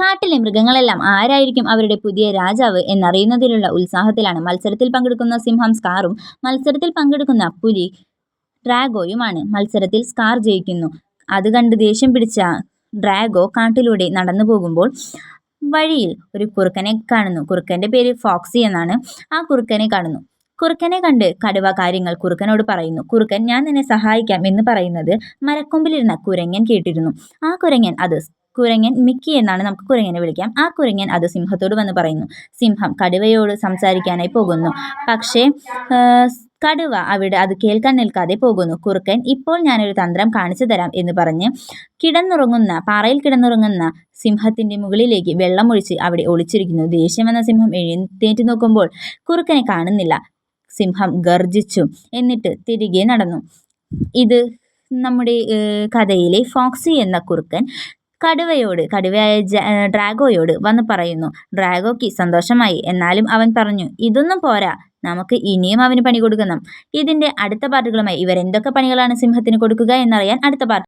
കാട്ടിലെ മൃഗങ്ങളെല്ലാം ആരായിരിക്കും അവരുടെ പുതിയ രാജാവ് എന്നറിയുന്നതിലുള്ള ഉത്സാഹത്തിലാണ്. മത്സരത്തിൽ പങ്കെടുക്കുന്ന സിംഹം സ്കാറും മത്സരത്തിൽ പങ്കെടുക്കുന്ന പുലി ഡ്രാഗോയുമാണ്. മത്സരത്തിൽ സ്കാർ ജയിക്കുന്നു. അത് കണ്ട് ദേഷ്യം പിടിച്ച ഡ്രാഗോ കാട്ടിലൂടെ നടന്നു പോകുമ്പോൾ വഴിയിൽ ഒരു കുറുക്കനെ കാണുന്നു. കുറുക്കന്റെ പേര് ഫോക്സി എന്നാണ്. ആ കുറുക്കനെ കാണുന്നു. കുറുക്കനെ കണ്ട് കടുവ കാര്യങ്ങൾ കുറുക്കനോട് പറയുന്നു. കുറുക്കൻ ഞാൻ നിന്നെ സഹായിക്കാം എന്ന് പറയുന്നത് മരക്കൊമ്പിലിരുന്ന കുരങ്ങൻ കേട്ടിരുന്നു. ആ കുരങ്ങൻ മിക്കി എന്നാണ് നമുക്ക് കുരങ്ങനെ വിളിക്കാം. ആ കുരങ്ങൻ അത് സിംഹത്തോട് വന്ന് പറയുന്നു. സിംഹം കടുവയോട് സംസാരിക്കാനായി പോകുന്നു. പക്ഷേ കടുവ അവിടെ അത് കേൾക്കാൻ നിൽക്കാതെ പോകുന്നു. കുറുക്കൻ ഇപ്പോൾ ഞാനൊരു തന്ത്രം കാണിച്ചു തരാം എന്ന് പറഞ്ഞ് പാറയിൽ കിടന്നുറങ്ങുന്ന സിംഹത്തിന്റെ മുകളിലേക്ക് വെള്ളമൊഴിച്ച് അവിടെ ഒളിച്ചിരിക്കുന്നു. ദേഷ്യം വന്ന സിംഹം എഴുന്നേറ്റ് നോക്കുമ്പോൾ കുറുക്കനെ കാണുന്നില്ല. സിംഹം ഗർജിച്ചു. എന്നിട്ട് തിരികെ നടന്നു. ഇത് നമ്മുടെ കഥയിലെ ഫോക്സി എന്ന കുറുക്കൻ കടുവയായ ഡ്രാഗോയോട് വന്ന് പറയുന്നു. ഡ്രാഗോയ്ക്ക് സന്തോഷമായി. എന്നാലും അവൻ പറഞ്ഞു, ഇതൊന്നും പോരാ, നമുക്ക് ഇനിയും അവന് പണി കൊടുക്കണം. ഇതിന്റെ അടുത്ത പാർട്ടുകളുമായി ഇവർ എന്തൊക്കെ പണികളാണ് സിംഹത്തിന് കൊടുക്കുക എന്നറിയാൻ അടുത്ത പാർട്ട്